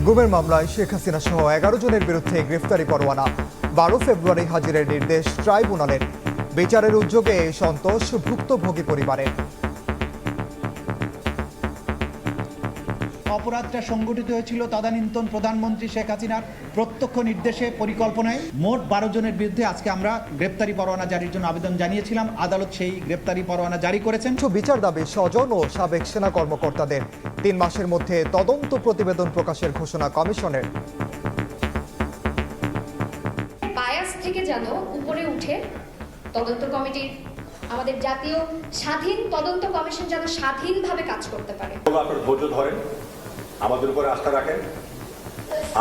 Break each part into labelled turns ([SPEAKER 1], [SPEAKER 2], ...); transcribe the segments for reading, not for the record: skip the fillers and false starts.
[SPEAKER 1] গুমের মামলায় শেখ হাসিনা সহ 11 জনের বিরুদ্ধে গ্রেফতারি পরোয়ানা। 12 ফেব্রুয়ারি হাজিরের নির্দেশ ট্রাইব্যুনালের। বিচারের উদ্যোগে সন্তোষ ভুক্তভোগী পরিবারের।
[SPEAKER 2] অপরাধটা সংগঠিত হয়েছিল তদানীন্তন প্রধানমন্ত্রী শেখ হাসিনার প্রত্যক্ষ নির্দেশে পরিকল্পনায়। মোট 12 জনের বিরুদ্ধে আজকে আমরা গ্রেপ্তারি পরোয়ানা জারির জন্য আবেদন জানিয়েছিলাম। আদালত সেই গ্রেপ্তারি পরোয়ানা জারি করেছেন।
[SPEAKER 1] বিচার দাবি স্বজন ও সাবেক সেনা কর্মকর্তাদের। 3 মাসের মধ্যে তদন্ত প্রতিবেদন প্রকাশের ঘোষণা কমিশনের।
[SPEAKER 3] বায়াস থেকে যেন উপরে উঠে তদন্ত কমিটির আমাদের জাতীয় স্বাধীন তদন্ত কমিশন যেন স্বাধীনভাবে কাজ করতে পারে।
[SPEAKER 4] আপনার ধৈর্য ধরেন, আমাদের উপরে আস্থা রাখেন।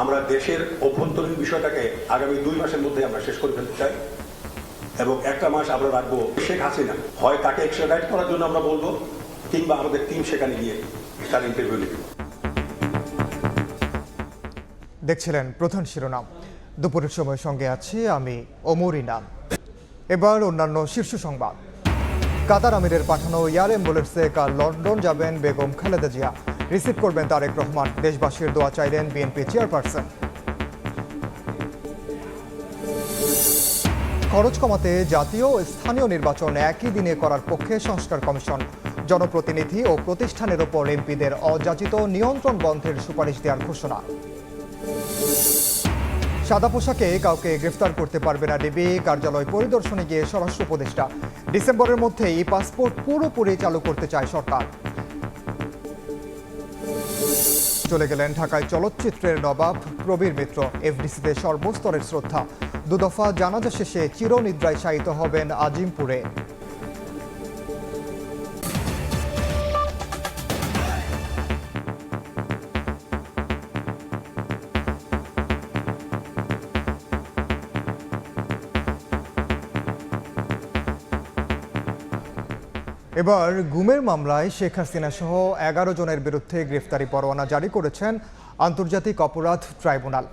[SPEAKER 4] আমরা দেশের অভ্যন্তরীণ বিষয়টাকে আগামী 2 মাসের মধ্যে আমরা শেষ করে ফেলতে চাই এবং 1 মাস আমরা রাখবো শেখ হাসিনা। হয় তাকে এক্সট্রাডাইট করার জন্য আমরা বলবো, কিংবা আমাদের টিম সেখানে গিয়ে তার ইন্টারভিউ নিবে।
[SPEAKER 1] দেখছিলেন প্রধান শিরোনাম। দুপুরের সময় সঙ্গে আছি আমি ওমর ইনাম। এবার অন্যান্য শীর্ষ সংবাদ। কাতার আমিরের পাঠানো এয়ার অ্যাম্বুলেন্সে কাল লন্ডন যাবেন বেগম খালেদা জিয়া। রিসিভ করবেন তারেক রহমান। দেশবাসীর দোয়া চাইলেন বিএনপি চেয়ারপারসন। খরচ কমাতে জাতীয় ও স্থানীয় নির্বাচন একই দিনে করার পক্ষে সংস্কার কমিশন। জনপ্রতিনিধি ও প্রতিষ্ঠানের ওপর এমপিদের অযাচিত নিয়ন্ত্রণ বন্ধের সুপারিশ দেওয়ার ঘোষণা। সাদা পোশাকে কাউকে গ্রেফতার করতে পারবে না ডিবি। কার্যালয় পরিদর্শনে গিয়ে স্বরাষ্ট্র উপদেষ্টা। ডিসেম্বরের মধ্যেই পাসপোর্ট পুরোপুরি চালু করতে চায় সরকার। চলে গেলেন ঢাকায় চলচ্চিত্রের নবাব প্রবীর মিত্র। এফডিসিতে সর্বস্তরের শ্রদ্ধা। 2 দফা জানাজা শেষে চিরনিদ্রায় শায়িত হবেন আজিমপুরে। এবার গুমের মামলায় শেখ হাসিনা সহ 11 জনের বিরুদ্ধে গ্রেফতারি পরোয়ানা জারি করেছেন আন্তর্জাতিক অপরাধ ট্রাইব্যুনাল।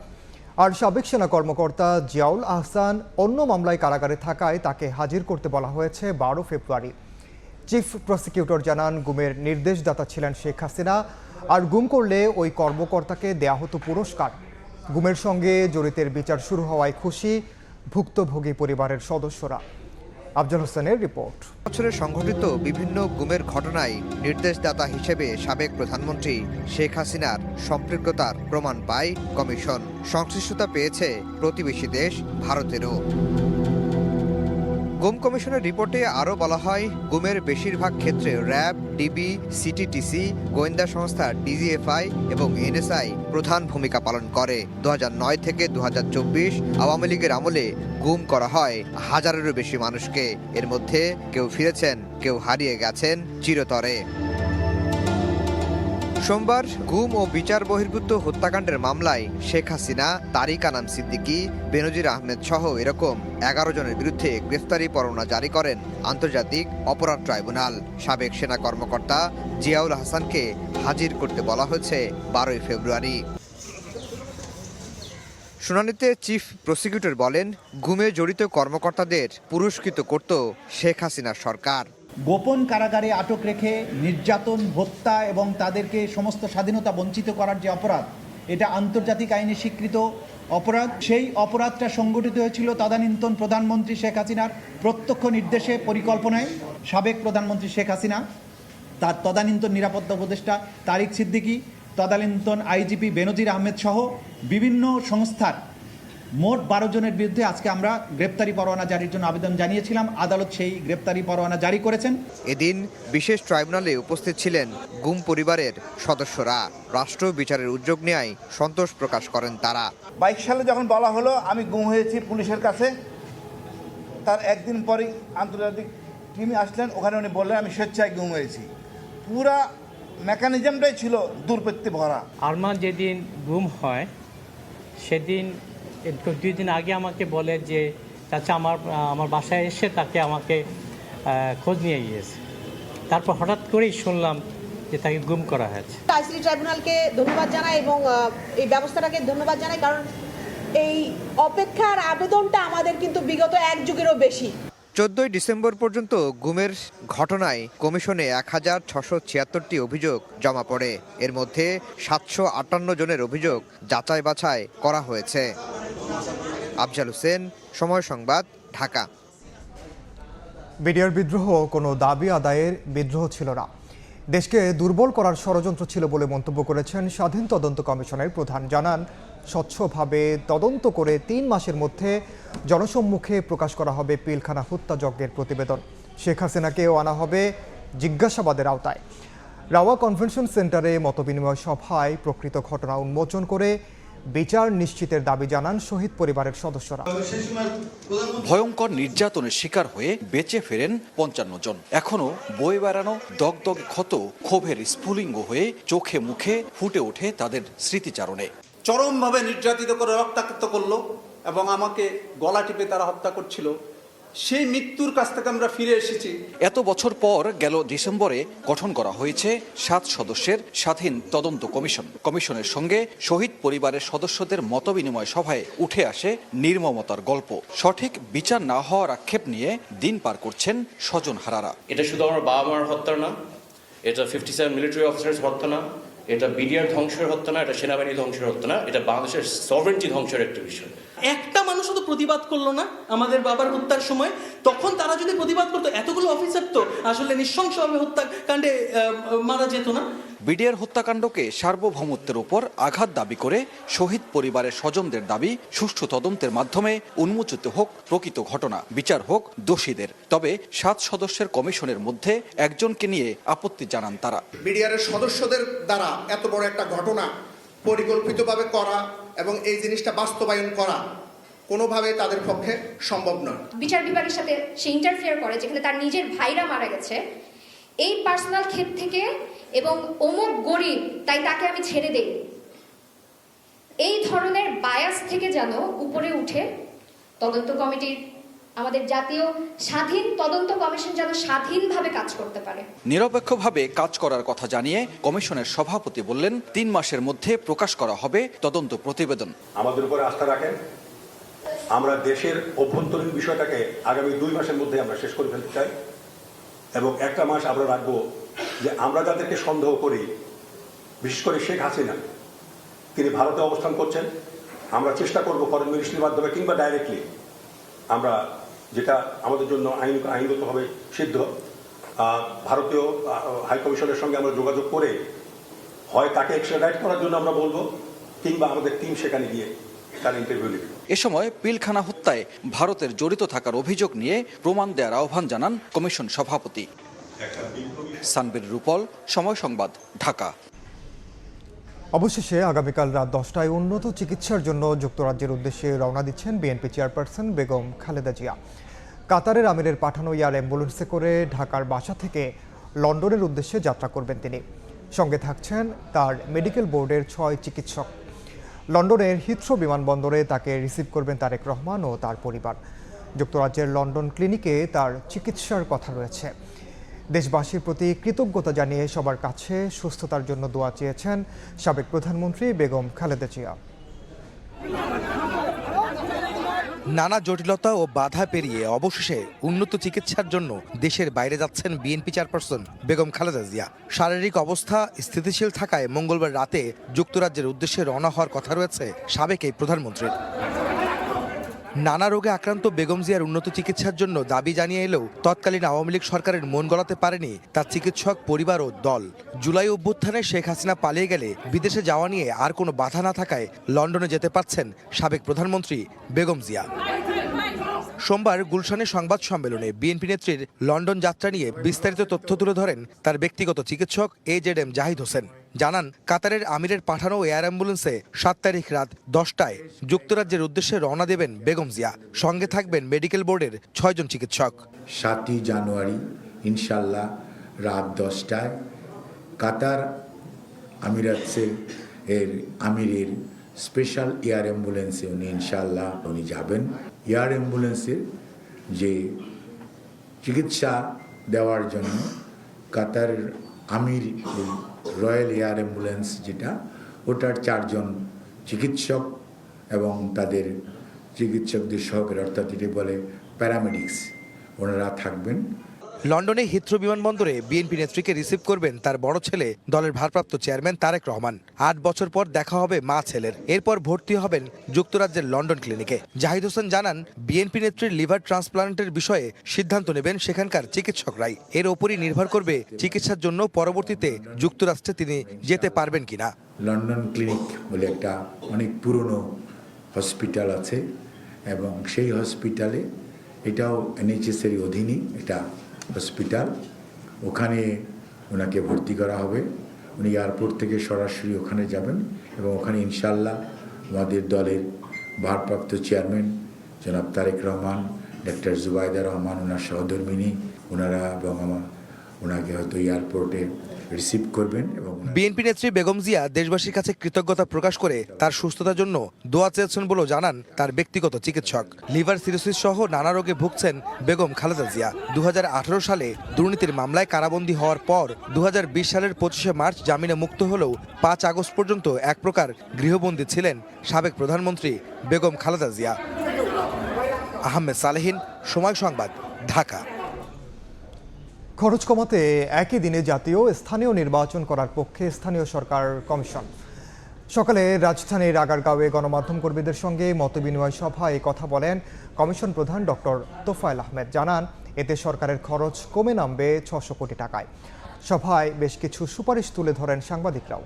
[SPEAKER 1] আর সাবেক সেনা কর্মকর্তা জিয়াউল আহসান অন্য মামলায় কারাগারে থাকায় তাকে হাজির করতে বলা হয়েছে 12 ফেব্রুয়ারি। চিফ প্রসিকিউটর জানান, গুমের নির্দেশদাতা ছিলেন শেখ হাসিনা, আর গুম করলে ওই কর্মকর্তাকে দেয়া হতো পুরস্কার। গুমের সঙ্গে জড়িতের বিচার শুরু হওয়ায় খুশি ভুক্তভোগী পরিবারের সদস্যরা। আফজল হোসেনের রিপোর্ট।
[SPEAKER 5] বছরে সংঘটিত বিভিন্ন গুমের ঘটনায় নির্দেশদাতা হিসেবে সাবেক প্রধানমন্ত্রী শেখ হাসিনার সম্পৃক্ততার প্রমাণ পায় কমিশন। সংশ্লিষ্টতা পেয়েছে প্রতিবেশী দেশ ভারতেরও। গুম কমিশনের রিপোর্টে আরও বলা হয়, গুমের বেশিরভাগ ক্ষেত্রে র্যাব, ডিবি, সিটিটিসি, গোয়েন্দা সংস্থা ডিজিএফআই এবং এনএসআই প্রধান ভূমিকা পালন করে। 2009 থেকে 2024 আওয়ামী লীগের আমলে গুম করা হয় হাজারেরও বেশি মানুষকে। এর মধ্যে কেউ ফিরেছেন, কেউ হারিয়ে গেছেন চিরতরে। সোমবার গুম ও বিচার বহির্ভূত হত্যাকাণ্ডের মামলায় শেখ হাসিনা, তারিক আনাম সিদ্দিকী, বেনজির আহমেদ সহ এরকম 11 জনের বিরুদ্ধে গ্রেফতারি পরোয়ানা জারি করেন আন্তর্জাতিক অপরাধ ট্রাইব্যুনাল। সাবেক সেনা কর্মকর্তা জিয়াউল হাসানকে হাজির করতে বলা হয়েছে 12 ফেব্রুয়ারি। শুনানিতে চিফ প্রসিকিউটর বলেন, গুমে জড়িত কর্মকর্তাদের পুরস্কৃত করত শেখ হাসিনার সরকার।
[SPEAKER 2] গোপন কারাগারে আটক রেখে নির্যাতন, হত্যা এবং তাদেরকে সমস্ত স্বাধীনতা বঞ্চিত করার যে অপরাধ, এটা আন্তর্জাতিক আইনে স্বীকৃত অপরাধ। সেই অপরাধটা সংগঠিত হয়েছিল তদানীন্তন প্রধানমন্ত্রী শেখ হাসিনার প্রত্যক্ষ নির্দেশে পরিকল্পনায়। সাবেক প্রধানমন্ত্রী শেখ হাসিনা, তার তদানীন্তন নিরাপত্তা উপদেষ্টা তারিক সিদ্দিকী, তদানীন্তন আইজিপি বেনজির আহমেদ সহ বিভিন্ন সংস্থার মোট 12 জনের বিরুদ্ধে আজকে আমরা গ্রেপ্তারি পরোয়ানা জারির জন্য আবেদন জানিয়েছিলাম। আদালত সেই গ্রেপ্তারি পরোয়ানা জারি করেছেন।
[SPEAKER 5] এদিন বিশেষ ট্রাইব্যুনালে উপস্থিত ছিলেন গুম পরিবারের সদস্যরা। রাষ্ট্র বিচারের উদ্যোগ নেয় সন্তোষ প্রকাশ করেন তারা।
[SPEAKER 6] 22 সালে যখন বলা হলো আমি গুম হয়েছি পুলিশের কাছে, তার একদিন পরেই আন্তর্জাতিক টিম আসলেন, ওখানে উনি বললেন আমি স্বেচ্ছায় গুম হয়েছি। পুরা মেকানিজমটাই ছিল দুর্বৃত্তি ভরা।
[SPEAKER 7] আরমান যেদিন গুম হয় সেদিন 2 দিন আগে আমাকে বলে যে চাচা আমার বাসায় এসে তাকে আমাকে খোঁজ নিয়ে গিয়েছে। তারপর হঠাৎ করেই শুনলাম যে তাকে গুম করা হয়েছে।
[SPEAKER 8] আইসিটি ট্রাইব্যুনালকে ধন্যবাদ জানাই এবং এই ব্যবস্থাটাকে ধন্যবাদ জানাই, কারণ এই অপেক্ষার আবেদনটা আমাদের কিন্তু বিগত 1 যুগেরও বেশি।
[SPEAKER 5] 14 ডিসেম্বর পর্যন্ত গুমের ঘটনায় কমিশনে 1676টি অভিযোগ জমা পড়ে। এর মধ্যে 758 জনের অভিযোগ যাচাই বাছাই করা হয়েছে। আফজাল হোসেন, সময় সংবাদ, ঢাকা।
[SPEAKER 1] বিডিআর বিদ্রোহ কোনো দাবি আদায়ের বিদ্রোহ ছিল না, দেশকে দুর্বল করার ষড়যন্ত্র ছিল বলে মন্তব্য করেছেন স্বাধীন তদন্ত কমিশনের প্রধান। জানান, স্বচ্ছভাবে তদন্ত করে 3 মাসের মধ্যে জনসম্মুখে প্রকাশ করা হবে পিলখানা হত্যাযজ্ঞের প্রতিবেদন। শেখ হাসিনাকেও আনা হবে জিজ্ঞাসাবাদের আওতায়। রাওয়া কনভেনশন সেন্টারে মতবিনিময় সভায় প্রকৃত ঘটনা উন্মোচন করে বিচার নিশ্চিতের দাবি জানান শহীদ পরিবারের সদস্যরা।
[SPEAKER 9] ভয়ঙ্কর নির্যাতনের শিকার হয়ে বেঁচে ফেরেন 55 জন। এখনো বয়ে বেড়ানো দগদগ ক্ষত ক্ষোভের স্ফুলিঙ্গ হয়ে চোখে মুখে ফুটে ওঠে তাদের স্মৃতিচারণে।
[SPEAKER 10] চরমভাবে নির্যাতিত করে রক্তাক্ত করলো এবং আমাকে গলা টিপে তারা হত্যা করছিল। সেই মৃত্যুর কাছ থেকে আমরা ফিরে এসেছি।
[SPEAKER 9] এত বছর পর গেল ডিসেম্বরে গঠন করা হয়েছে 7 সদস্যের স্বাধীন তদন্ত কমিশন। কমিশনের সঙ্গে শহীদ পরিবারের সদস্যদের মতবিনিময় সভায় উঠে আসে নির্মমতার গল্প। সঠিক বিচার না হওয়ার আক্ষেপ নিয়ে দিন পার করছেন স্বজনহারারা।
[SPEAKER 11] এটা শুধু আমার বাবা মার হত্যা না, এটা 57 মিলিটারি অফিসার্স হত্যা না, এটা বিডিআর ধ্বংসের হত্যা না, এটা সেনাবাহিনী ধ্বংসের হত্যা না, এটা বাংলাদেশের সভরেন্টি ধ্বংসের একটা বিষয়।
[SPEAKER 12] একটা মানুষও তো প্রতিবাদ করলো না আমাদের বাবার হত্যার সময়। তখন তারা যদি প্রতিবাদ করতো, এতগুলো অফিসার তো আসলে নৃশংসভাবে হত্যাকাণ্ডে মারা যেত না।
[SPEAKER 9] বিডিআর হত্যাকাণ্ডকে সার্বভৌমত্বের উপর আঘাত দাবি করে শহীদ পরিবারের স্বজনদের দাবি, সুষ্ঠু তদন্তের মাধ্যমে উন্মোচিত হোক প্রকৃত ঘটনা, বিচার হোক দোষীদের। তবে 7 সদস্যের কমিশনের মধ্যে একজনকে নিয়ে আপত্তি জানান তারা।
[SPEAKER 10] বিডিআরের সদস্যদের দ্বারা এত বড় একটা ঘটনা পরিকল্পিতভাবে করা এবং এই জিনিসটা বাস্তবায়ন করা কোনোভাবে তাদের পক্ষে সম্ভব নয়।
[SPEAKER 3] বিচার বিভাগের সাথে সে ইন্টারফেয়ার করে, যেখানে তার নিজের ভাইরা মারা গেছে, এই পার্সোনাল ক্ষেত থেকে এবং অমুক গরিব তাই তাকে আমি ছেড়ে দেই, এই ধরনের বায়াস থেকে যেন উপরে উঠে তদন্ত কমিটির, আমাদের জাতীয় স্বাধীন তদন্ত কমিশন যেন স্বাধীনভাবে কাজ করতে পারে।
[SPEAKER 9] নিরপেক্ষভাবে কাজ করার কথা জানিয়ে কমিশনের সভাপতি বললেন, 3 মাসের মধ্যে প্রকাশ করা হবে তদন্ত প্রতিবেদন।
[SPEAKER 4] আমাদের উপরে আস্থা রাখেন, আমরা দেশের অভ্যন্তরীণ বিষয়টাকে আগামী 2 মাসের মধ্যে আমরা শেষ করে ফেলতে চাই। এবং একটা মাস আমরা রাখবো যে আমরা যাদেরকে সন্দেহ করি, বিশেষ করে শেখ হাসিনা, তিনি ভারতে অবস্থান করছেন, আমরা চেষ্টা করব ফরেন মিনিস্ট্রির মাধ্যমে কিংবা ডাইরেক্টলি আমরা, যেটা আমাদের জন্য আইনগতভাবে সিদ্ধ, ভারতীয় হাইকমিশনের সঙ্গে আমরা যোগাযোগ করে হয় তাকে এক্সট্রাডাইট করার জন্য আমরা বলবো, কিংবা আমাদের টিম সেখানে গিয়ে তার ইন্টারভিউ নেবে।
[SPEAKER 9] এ সময় পিলখানা হত্যায় ভারতের জড়িত থাকার অভিযোগ নিয়ে প্রমাণ দেওয়ার আহ্বান জানান কমিশন সভাপতি। সানবীর রূপল, সময় সংবাদ, ঢাকা।
[SPEAKER 1] অবশেষে আগামীকাল রাত 10টায় উন্নত চিকিৎসার জন্য যুক্তরাজ্যের উদ্দেশ্যে রওনা দিচ্ছেন বিএনপি চেয়ারপারসন বেগম খালেদা জিয়া। কাতারের আমিরের পাঠানো এয়ার অ্যাম্বুলেন্সে করে ঢাকার বাসা থেকে লন্ডনের উদ্দেশ্যে যাত্রা করবেন তিনি। সঙ্গে থাকছেন তার মেডিকেল বোর্ডের 6 চিকিৎসক। লন্ডনের হিথ্রো বিমানবন্দরে তাকে রিসিভ করবেন তারেক রহমান ও তার পরিবার। যুক্তরাজ্যের লন্ডন ক্লিনিকে তার চিকিৎসার কথা রয়েছে। দেশবাসীর প্রতি কৃতজ্ঞতা জানিয়ে সবার কাছে সুস্থতার জন্য দোয়া চেয়েছেন সাবেক প্রধানমন্ত্রী বেগম খালেদা জিয়া।
[SPEAKER 13] নানা জটিলতা ও বাধা পেরিয়ে অবশেষে উন্নত চিকিৎসার জন্য দেশের বাইরে যাচ্ছেন বিএনপি চেয়ারপারসন বেগম খালেদা জিয়া। শারীরিক অবস্থা স্থিতিশীল থাকায় মঙ্গলবার রাতে যুক্তরাজ্যের উদ্দেশ্যে রওনা হওয়ার কথা রয়েছে সাবেক এই প্রধানমন্ত্রীর। নানা রোগে আক্রান্ত বেগম জিয়ার উন্নত চিকিৎসার জন্য দাবি জানিয়ে এলেও তৎকালীন আওয়ামী লীগ সরকারের মন গলাতে পারেনি তার চিকিৎসক পরিবার ও দল। জুলাই অভ্যুত্থানে শেখ হাসিনা পালিয়ে গেলে বিদেশে যাওয়া নিয়ে আর কোনো বাধা না থাকায় লন্ডনে যেতে পারছেন সাবেক প্রধানমন্ত্রী বেগম জিয়া। সোমবার গুলশানে সংবাদ সম্মেলনে বিএনপি নেত্রীর লন্ডন যাত্রা নিয়ে বিস্তারিত তথ্য তুলে ধরেন তার ব্যক্তিগত চিকিৎসক AZM জাহিদ হোসেন। জানান, কাতারের আমিরের পাঠানো এয়ার অ্যাম্বুলেন্সে 7 তারিখ রাত 10টায় যুক্তরাজ্যের উদ্দেশ্যে রওনা দেবেন বেগম জিয়া। সঙ্গে থাকবেন মেডিকেল বোর্ডের 6 জন চিকিৎসক।
[SPEAKER 14] 7 জানুয়ারি ইনশাল্লাহ রাত 10টায় কাতার আমিরাতসের আমিরের স্পেশাল এয়ার অ্যাম্বুলেন্সে ইনশাল্লাহ উনি যাবেন। এয়ার অ্যাম্বুলেন্সের যে চিকিৎসা দেওয়ার জন্য কাতার আমির রয়্যাল এয়ার অ্যাম্বুলেন্স যেটা, ওটার 4 জন চিকিৎসক এবং তাদের চিকিৎসকদের সহকারী, অর্থাৎ এটি বলে প্যারামেডিক্স, ওনারা থাকবেন।
[SPEAKER 13] লন্ডনে হিথ্রো বিমানবন্দরে বিএনপি নেত্রীকে রিসিভ করবেন তার বড় ছেলে দলের ভারপ্রাপ্ত চেয়ারম্যান তারেক রহমান। 8 বছর পর দেখা হবে মা ছেলের। এরপর ভর্তি হবেন যুক্তরাজ্যের লন্ডন ক্লিনিকে। জাহিদ হোসেন জানান, বিএনপি নেত্রীর লিভার ট্রান্সপ্লান্টের বিষয়ে সিদ্ধান্ত নেবেন সেখানকার চিকিৎসকরাই। এর ওপরই নির্ভর করবে চিকিৎসার জন্য পরবর্তীতে যুক্তরাষ্ট্রে তিনি যেতে পারবেন কিনা।
[SPEAKER 14] লন্ডন ক্লিনিক বলে একটা অনেক পুরনো হসপিটাল আছে এবং সেই হসপিটালে, এটাও NHS-এর অধীনই একটা হসপিটাল, ওখানে ওনাকে ভর্তি করা হবে। উনি এয়ারপোর্ট থেকে সরাসরি ওখানে যাবেন এবং ওখানে ইনশাল্লাহ আমাদের দলের ভারপ্রাপ্ত চেয়ারম্যান জনাব তারেক রহমান, ডক্টর জুবাইদা রহমান, ওনার সহধর্মিনী, ওনারা এবং ওনাকে হয়তো এয়ারপোর্টে রিসিভ করবেন। এবং
[SPEAKER 13] বিএনপি নেত্রী বেগম জিয়া দেশবাসীর কাছে কৃতজ্ঞতা প্রকাশ করে তার সুস্থতার জন্য দোয়া চেয়েছেন বলেও জানান তার ব্যক্তিগত চিকিৎসক। লিভার সিরোসিস সহ নানা রোগে ভুগছেন বেগম খালেদা জিয়া। 2018 সালে দুর্নীতির মামলায় কারাবন্দী হওয়ার পর 2020 সালের 25শে মার্চ জামিনে মুক্ত হলেও 5 আগস্ট পর্যন্ত এক প্রকার গৃহবন্দী ছিলেন সাবেক প্রধানমন্ত্রী বেগম খালেদা জিয়া। আহমেদ সালেহিন, সময় সংবাদ, ঢাকা।
[SPEAKER 1] খরচ কমাতে একই দিনে জাতীয় স্থানীয় নির্বাচন করার পক্ষে স্থানীয় সরকার কমিশন। সকালে রাজধানীর আগারগাঁওয়ে গণমাধ্যম কর্মীদের সঙ্গে মতবিনিময় সভায় কথা বলেন কমিশন প্রধান ডক্টর তোফায়েল আহমেদ। জানান, এতে সরকারের খরচ কমে নামবে 600 কোটি টাকায়। সভায় বেশ কিছু সুপারিশ তুলে ধরেন সাংবাদিকরাও।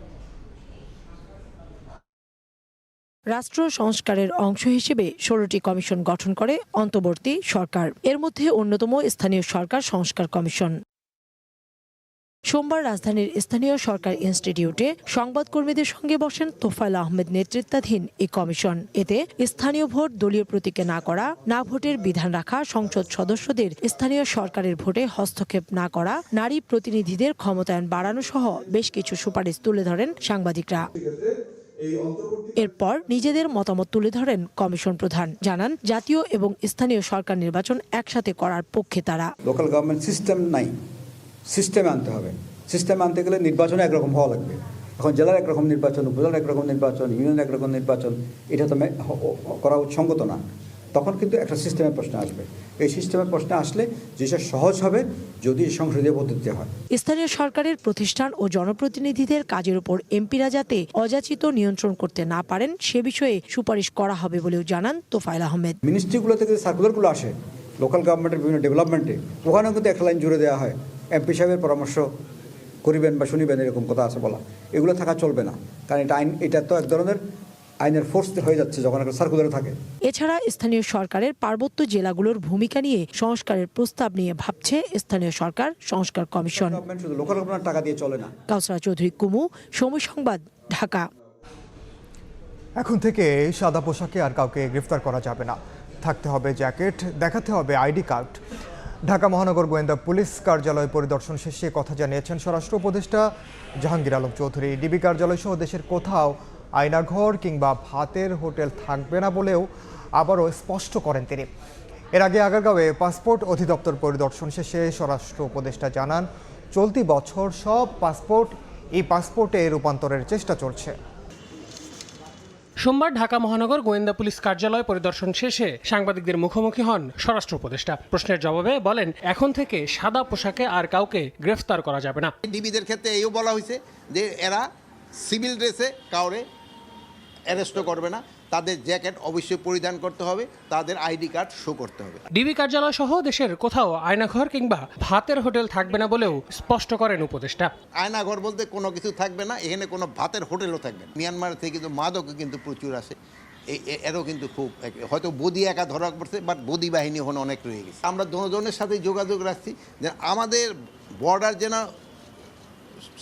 [SPEAKER 15] রাষ্ট্র সংস্কারের অংশ হিসেবে 16টি কমিশন গঠন করে অন্তর্বর্তী সরকার। এর মধ্যে অন্যতম স্থানীয় সরকার সংস্কার কমিশন। সোমবার রাজধানীর স্থানীয় সরকার ইনস্টিটিউটে সংবাদকর্মীদের সঙ্গে বসেন তোফায়েল আহমেদ নেতৃত্বাধীন এই কমিশন। এতে স্থানীয় ভোট দলীয় প্রতীকে না করা, না ভোটের বিধান রাখা, সংসদ সদস্যদের স্থানীয় সরকারের ভোটে হস্তক্ষেপ না করা, নারী প্রতিনিধিদের ক্ষমতায়ন বাড়ানো সহ বেশ কিছু সুপারিশ তুলে ধরেন সাংবাদিকরা। এরপর নিজেদের মতামত তুলে ধরেন কমিশন প্রধান। জানান, জাতীয় এবং স্থানীয় সরকার নির্বাচন একসাথে করার পক্ষে তারা।
[SPEAKER 16] লোকাল গভর্নমেন্ট সিস্টেম নাই, সিস্টেমে আনতে হবে। সিস্টেমে আনতে গেলে নির্বাচন একরকম হওয়া লাগবে। এখন জেলার একরকম নির্বাচন, উপজেলার একরকম নির্বাচন, ইউনিয়ন একরকম নির্বাচন, এটা তো করা সঙ্গত না। তখন কিন্তু একটা সিস্টেমের প্রশ্ন আসবে। এই সিস্টেমের প্রশ্ন আসলে যেসব সহজ হবে যদি সংসদীয় পদ্ধতিতে হয়।
[SPEAKER 15] স্থানীয় সরকারের প্রতিষ্ঠান ও জনপ্রতিনিধিদের কাজের উপর এমপিরা যাতে অযাচিত নিয়ন্ত্রণ করতে না পারেন সে বিষয়ে সুপারিশ করা হবে বলেও জানান তোফায়েল আহমেদ।
[SPEAKER 16] মিনিস্ট্রিগুলো থেকে সার্কুলারগুলো আসে লোকাল গভর্নমেন্টের বিভিন্ন ডেভেলপমেন্টে, ওখানেও কিন্তু একটা লাইন জুড়ে দেওয়া হয় এমপি সাহেবের পরামর্শ করিবেন বা শুনিবেন, এরকম কথা আছে বলা। এগুলো থাকা চলবে না, কারণ এটা আইন, এটা তো এক ধরনের আইনের ফোর্স হয়ে যাচ্ছে যখন একটা সার্কুলারে থাকে।
[SPEAKER 15] এছাড়া স্থানীয় সরকারের পার্বত্য জেলাগুলোর ভূমিকা নিয়ে সংস্কারের প্রস্তাব নিয়ে ভাবছে স্থানীয় সরকার সংস্কার কমিশন।
[SPEAKER 16] শুধু লোকাল গভর্নমেন্ট টাকা দিয়ে চলে না।
[SPEAKER 15] কাউসারা চৌধুরী, কুমু, সময় সংবাদ, ঢাকা।
[SPEAKER 1] এখন থেকে সাদা পোশাকে আর কাউকে গ্রেফতার করা যাবে না। থাকতে হবে জ্যাকেট, দেখাতে হবে আইডি কার্ড। ঢাকা মহানগর গোয়েন্দা পুলিশ কার্যালয় পরিদর্শন শেষে কথা জানিয়েছেন স্বরাষ্ট্র উপদেষ্টা জাহাঙ্গীর আলম চৌধুরী। ডিবি কার্যালয় সহ দেশের কোথাও আয়নাঘর কিংবা ভাতের হোটেল থাকবে না বলেও আবারও স্পষ্ট করেন তিনি। এর আগে আগারগাঁওয়ে পাসপোর্ট অধিদপ্তর পরিদর্শন শেষে স্বরাষ্ট্র উপদেষ্টা জানান, চলতি বছর সব পাসপোর্ট ই পাসপোর্টে রূপান্তরের চেষ্টা চলছে।
[SPEAKER 17] সোমবার ঢাকা মহানগর গোয়েন্দা পুলিশ কার্যালয় পরিদর্শন শেষে সাংবাদিকদের মুখোমুখি হন স্বরাষ্ট্র উপদেষ্টা। প্রশ্নের জবাবে বলেন, এখন থেকে সাদা পোশাকে আর কাউকে গ্রেফতার করা যাবে না।
[SPEAKER 18] ডিবিদের ক্ষেত্রে এইও বলা হয়েছে যে এরা সিভিল ড্রেসে কাউরে অ্যারেস্টও করবে না, তাদের জ্যাকেট অবশ্যই পরিধান করতে হবে, তাদের আইডি কার্ড শো করতে হবে।
[SPEAKER 17] ডিবি কার্যালয় সহ দেশের কোথাও আয়নাঘর কিংবা ভাতের হোটেল থাকবে না বলেও স্পষ্ট করেন উপদেষ্টা।
[SPEAKER 18] আয়নাঘর বলতে কোনো কিছু থাকবে না, এখানে কোনো ভাতের হোটেলও থাকবে না। মিয়ানমার থেকে কিন্তু মাদকও কিন্তু প্রচুর আসে, এরও কিন্তু খুব, হয়তো বদি একা ধরা পড়ছে, বাট বদি বাহিনী ওখানে অনেক রয়ে গেছে। আমরা দুজনের সাথে যোগাযোগ রাখছি যে আমাদের বর্ডার যেন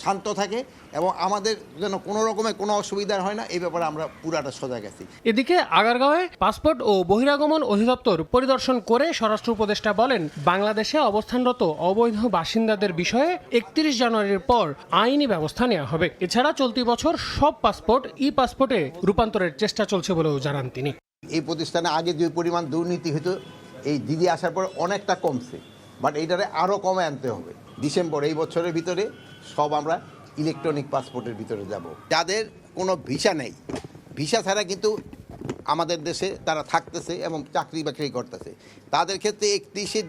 [SPEAKER 18] শান্ত থাকে এবং আমাদের যেন কোনো রকমের কোনো অসুবিধা হয় না, এই ব্যাপারে আমরা পুরাটা সজাগ আছি।
[SPEAKER 17] এদিকে আগারগাঁওয়ে পাসপোর্ট ও বহিরাগমন অধিদপ্তর পরিদর্শন করে স্বরাষ্ট্র উপদেষ্টা বলেন, বাংলাদেশে অবস্থানরত অবৈধ বাসিন্দাদের বিষয়ে 31 জানুয়ারির পর আইনি ব্যবস্থা নেওয়া হবে। এছাড়া চলতি বছর সব পাসপোর্ট ই পাসপোর্টে রূপান্তরের চেষ্টা চলছে বলেও জানান তিনি।
[SPEAKER 18] এই প্রতিষ্ঠানে আগে যে পরিমাণ দুর্নীতি হতো এই দিদি আসার পর অনেকটা কমছে, বাট এইটারে আরও কমে আনতে হবে। ডিসেম্বর এই বছরের ভিতরে সব আমরা ইলেকট্রনিক পাসপোর্টের ভিতরে যাব। যাদের কোনো ভিসা নেই, ভিসা ছাড়া কিন্তু আমাদের দেশে তারা থাকতেছে এবং চাকরি বাকরি করতেছে, তাদের ক্ষেত্রে 31শে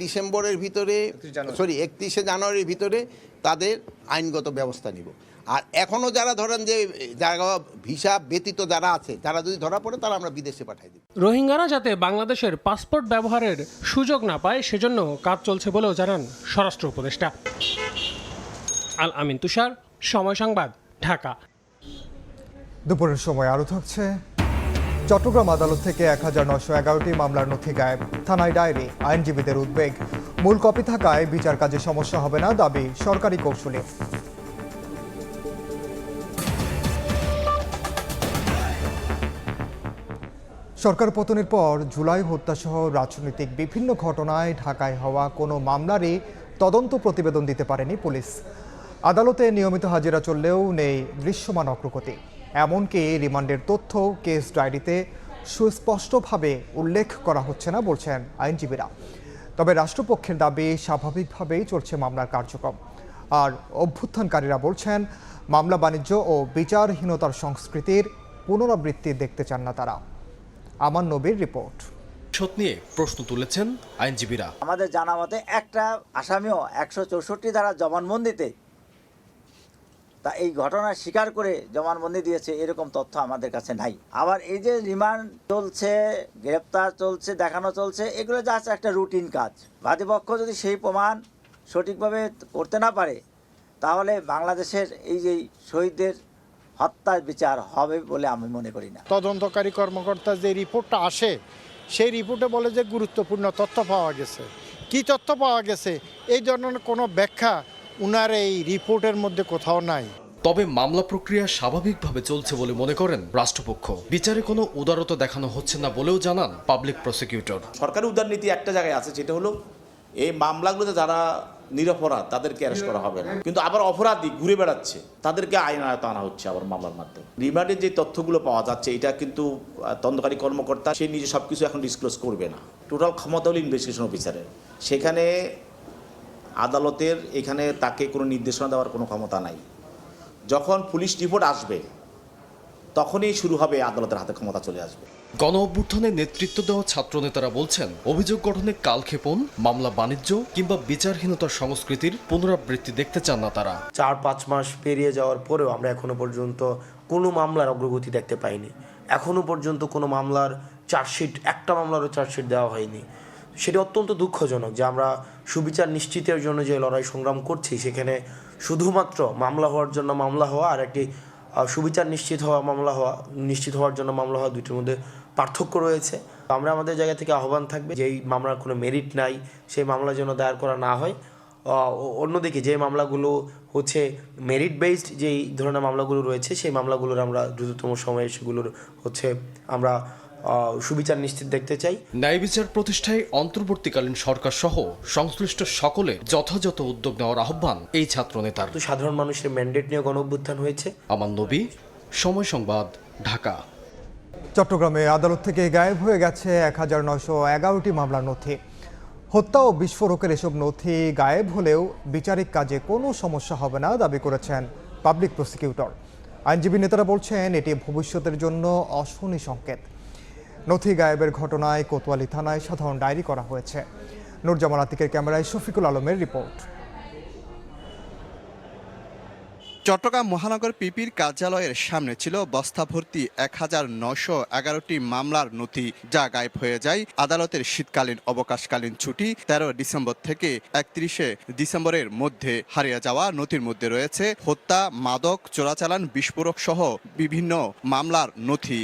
[SPEAKER 18] জানুয়ারির ভিতরে তাদের আইনগত ব্যবস্থা নিব। আর এখনও যারা ধরেন যে যারা ভিসা ব্যতীত যারা আছে, যারা যদি ধরা পড়ে তারা আমরা বিদেশে পাঠাই দিব।
[SPEAKER 17] রোহিঙ্গারা যাতে বাংলাদেশের পাসপোর্ট ব্যবহারের সুযোগ না পায় সেজন্য কাজ চলছে বলেও জানান স্বরাষ্ট্র উপদেষ্টা। আল আমিন তুষার, সময় সংবাদ, ঢাকা।
[SPEAKER 1] দুপুরের সময় আরও থাকছে। চট্টগ্রাম আদালত থেকে 1911টি মামলার নথি গায়েব, থানায় ডায়েরি, আইনজীবীদের উদ্বেগ। মূল কপি থাকায় বিচার কাজে সমস্যা হবে না, দাবি সরকারি কৌঁসুলি। সরকার পতনের পর জুলাই হত্যাসহ রাজনৈতিক বিভিন্ন ঘটনায় ঢাকায় হওয়া কোনো মামলারই তদন্ত প্রতিবেদন দিতে পারেনি পুলিশ। আদালতে নিয়মিত হাজিরা চললেও নেই দৃশ্যমান অগ্রগতি। এমনকি রিমান্ডের তথ্য কেস ডায়েরিতে সুস্পষ্টভাবে উল্লেখ করা হচ্ছে না বলছেন আইনজীবীরা। তবে রাষ্ট্রপক্ষের দাবি স্বাভাবিকভাবেই চলছে মামলার কার্যক্রম। আর অভ্যুত্থানকারীরা বলছেন মামলা বাণিজ্য ও বিচারহীনতার সংস্কৃতির পুনরাবৃত্তি দেখতে চান না তারা। আমান নবীর রিপোর্ট।
[SPEAKER 19] নিয়ে প্রশ্ন তুলেছেন আইনজীবীরা।
[SPEAKER 20] আমাদের জানা মতে একটা আসামিও 164 ধারা জবানবন্দিতে তা এই ঘটনা স্বীকার করে জবানবন্দি দিয়েছে এরকম তথ্য আমাদের কাছে নাই। আবার এই যে রিমান্ড চলছে, গ্রেপ্তার চলছে, দেখানো চলছে, এগুলো যা আছে একটা রুটিন কাজ। বাদীপক্ষ যদি সেই প্রমাণ সঠিকভাবে করতে না পারে তাহলে বাংলাদেশের এই যে শহীদদের হত্যার বিচার হবে বলে আমি মনে করি না।
[SPEAKER 21] তদন্তকারী কর্মকর্তা যে রিপোর্টটা আসে সেই রিপোর্টে বলে যে গুরুত্বপূর্ণ তথ্য পাওয়া গেছে। কি তথ্য পাওয়া গেছে এই ধরনের কোনো ব্যাখ্যা উনার এই রিপোর্টের মধ্যে কোথাও নাই।
[SPEAKER 19] তবে মামলা প্রক্রিয়া স্বাভাবিকভাবে চলছে বলে মনে করেন রাষ্ট্রপক্ষ। বিচারে কোনো উদারতা দেখানো হচ্ছে না বলেও জানান পাবলিক প্রসিকিউটর।
[SPEAKER 22] সরকারি উদারনীতি একটা জায়গায় আছে, যেটা হলো এই মামলাগুলোতে যারা নিরপরাধ তাদেরকে অ্যারেস্ট করা হবে না, কিন্তু আবার অপরাধী ঘুরে বেড়াচ্ছে তাদেরকে আইন আয়ত্তে আনা হচ্ছে আবার মামলার মাধ্যমে। রিমান্ডের যে তথ্যগুলো পাওয়া যাচ্ছে এটা কিন্তু তদন্তকারী কর্মকর্তা সে নিজে সব কিছু এখন ডিসক্লোজ করবে না। টোটাল ক্ষমতা হলো ইনভেস্টিগেশন অফিসারের, সেখানে আদালতের এখানে তাকে কোনো নির্দেশনা দেওয়ার কোনো ক্ষমতা নাই। যখন পুলিশ রিপোর্ট আসবে তখনই শুরু হবে আদালতের হাতে ক্ষমতা চলে আসবে।
[SPEAKER 19] গণ অভ্যুত্থানে নেতৃত্ব দেওয়া ছাত্রনেতারা বলছেন অভিযোগ গঠনে কালক্ষেপণ, মামলা বাণিজ্য কিংবা বিচারহীনতার সংস্কৃতির পুনরাবৃত্তি দেখতে চান না তারা।
[SPEAKER 23] 4-5 মাস পেরিয়ে যাওয়ার পরেও আমরা এখনো পর্যন্ত কোনো মামলার অগ্রগতি দেখতে পাইনি। এখনো পর্যন্ত কোনো মামলার চার্জশিট, একটা মামলারও চার্জশিট দেওয়া হয়নি। সেটা অত্যন্ত দুঃখজনক যে আমরা সুবিচার নিশ্চিতের জন্য যে লড়াই সংগ্রাম করছি সেখানে শুধুমাত্র মামলা হওয়ার জন্য মামলা হওয়া আর একটি সুবিচার নিশ্চিত হওয়ার জন্য মামলা হওয়া দুইটির মধ্যে পার্থক্য রয়েছে। আমরা আমাদের জায়গা থেকে আহ্বান থাকবে যে এই মামলার কোনো মেরিট নাই সেই মামলা যেন দায়ের করা না হয়। অন্যদিকে যে মামলাগুলো হচ্ছে মেরিট বেসড যেই ধরনের মামলাগুলো রয়েছে সেই মামলাগুলোর আমরা দ্রুততম সময়ে সেগুলোর হচ্ছে আমরা সুবিচার নিশ্চিত দেখতে চাই।
[SPEAKER 19] ন্যায় বিচার প্রতিষ্ঠায় অন্তর্বর্তীকালীন সরকার সহ সংশ্লিষ্ট সকলে যথাযথ উদ্যোগ নেওয়ার আহ্বান এই ছাত্রনেতার।
[SPEAKER 23] সাধারণ মানুষের ম্যান্ডেট নিয়ে গণঅভ্যুত্থান হয়েছে।
[SPEAKER 19] আমান নবী, সময় সংবাদ, ঢাকা।
[SPEAKER 1] চট্টগ্রামে আদালত থেকে গায়েব হয়ে গেছে 1911টি মামলার নথি। হত্যা ও বিস্ফোরকের এসব নথি গায়েব হলেও বিচারিক কাজে কোনো সমস্যা হবে না দাবি করেছেন পাবলিক প্রসিকিউটর। আইনজীবী নেতারা বলছেন এটি ভবিষ্যতের জন্য অশনি সংকেত। নথি গায়েবের ঘটনায় কোতোয়ালি থানায় সাধারণ ডায়েরি করা হয়েছে। নুরজামান আতিকের ক্যামেরায় শফিকুল আলমের রিপোর্ট।
[SPEAKER 24] চট্টগ্রাম মহানগর পিপির কার্যালয়ের সামনে ছিল বস্তা ভর্তি 1911টি মামলার নথি, যা গায়েব হয়ে যায় আদালতের শীতকালীন অবকাশকালীন ছুটি 13 ডিসেম্বর থেকে 31 ডিসেম্বরের মধ্যে। হারিয়ে যাওয়া নথির মধ্যে রয়েছে হত্যা, মাদক, চোরাচালান, বিস্ফোরক সহ বিভিন্ন মামলার নথি।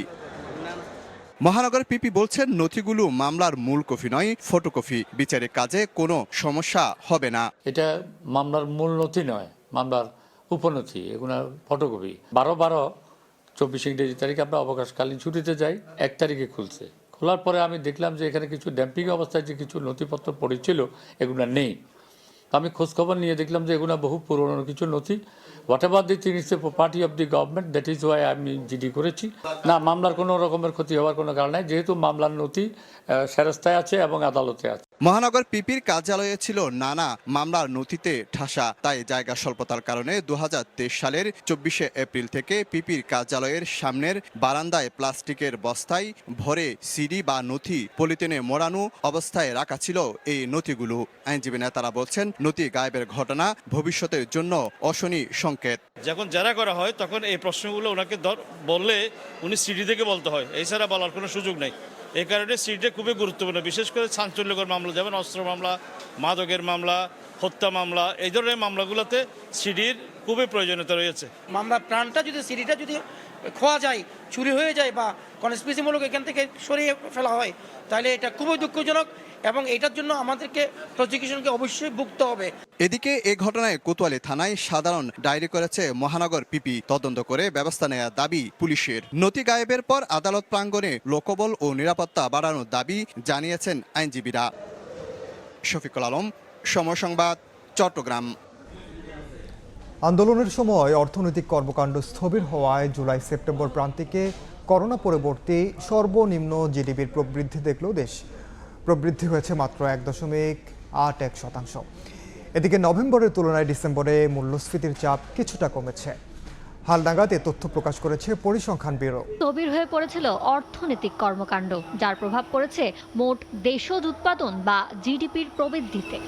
[SPEAKER 24] মহানগর পিপি বলছেন নথিগুলো মামলার মূল কপি নয়, ফটোকপি। বিচারের কাজে কোনো সমস্যা হবে না।
[SPEAKER 25] এটা মামলার মূল নথি নয়, মামলার উপনথি, এগুলো ফটোকপি। 12-24 ইংরেজি তারিখে আমরা অবকাশকালীন ছুটিতে যাই, 1 তারিখে খুলছে। খোলার পরে আমি দেখলাম যে এখানে কিছু ড্যাম্পিং অবস্থায় যে কিছু নথিপত্র পড়েছিল এগুলো নেই। আমি খোঁজখবর নিয়ে দেখলাম যে এগুলো বহু পুরনো কিছু নথি। What ever the thing is a property of the government, that is Y আমি জিডি করেছি। না, মামলার কোনো রকমের ক্ষতি হওয়ার কোনো কারণ নাই, যেহেতু মামলার নথি সেরেস্তায় আছে এবং আদালতে আছে।
[SPEAKER 24] মহানগর পিপির কার্যালয়ে ছিল নানা মামলার নথিতে ঠাসা, তাই জায়গা স্বল্পতার কারণে 2023 সালের 24শে এপ্রিল থেকে পিপির কার্যালয়ের সামনের বারান্দায় প্লাস্টিকের বস্তায় ভরে সিডি বা নথি পলিথিনে মোড়ানো অবস্থায় রাখা ছিল এই নথিগুলো। আইনজীবী নেতারা বলছেন, নথি গায়েবের ঘটনা ভবিষ্যতের জন্য অশনি সংকেত।
[SPEAKER 2] যখন জেরা করা হয় তখন এই প্রশ্নগুলো ওনাকে বললে উনি সিডি থেকে বলতে হয়, এছাড়া বলার কোনো সুযোগ নেই। এই কারণে সিডিটা খুবই গুরুত্বপূর্ণ, বিশেষ করে চাঞ্চল্যকর মামলা যেমন অস্ত্র মামলা, মাদকের মামলা, হত্যা মামলা, এই ধরনের মামলাগুলোতে সিডির খুবই প্রয়োজনীয়তা রয়েছে।
[SPEAKER 5] মামলার প্রাণটা যদি সিডিটা যদি খোয়া যায়, চুরি হয়ে যায় বা কনস্পিরেসিমূলক এখান থেকে সরিয়ে ফেলা হয়, তাহলে এটা খুবই দুঃখজনক এবং এটার জন্য আমাদেরকে প্রসিকিউশনকে অবশ্যই ভুগতে হবে।
[SPEAKER 24] এদিকে এই ঘটনায় কোতোয়ালি থানায় সাধারণ ডায়েরি করেছে মহানগর পিপি। তদন্ত করে ব্যবস্থা নেওয়ার দাবি পুলিশের। নথি গায়েবের পর আদালত প্রাঙ্গণে লোকবল ও নিরাপত্তা বাড়ানোর দাবি জানিয়েছেন আইনজীবীরা। শফিকুল আলম, সময় সংবাদ, চট্টগ্রাম।
[SPEAKER 1] আন্দোলনের সময় অর্থনৈতিক কর্মকাণ্ড স্থবির হওয়ায় জুলাই সেপ্টেম্বর প্রান্তিকে করোনা পরবর্তী সর্বনিম্ন জিডিপির প্রবৃদ্ধি দেখল দেশ। প্রবৃদ্ধি হয়েছে মাত্র 1.81%। এদিকে নভেম্বরের তুলনায় ডিসেম্বরে মূল্যস্ফীতির চাপ কিছুটা কমেছে। হালনাগাদ এ তথ্য প্রকাশ করেছে পরিসংখ্যান ব্যুরো।
[SPEAKER 6] স্থবির হয়ে পড়েছিল অর্থনৈতিক কর্মকাণ্ড, যার প্রভাব পড়েছে মোট দেশজ উৎপাদন বা জিডিপির প্রবৃদ্ধিতে।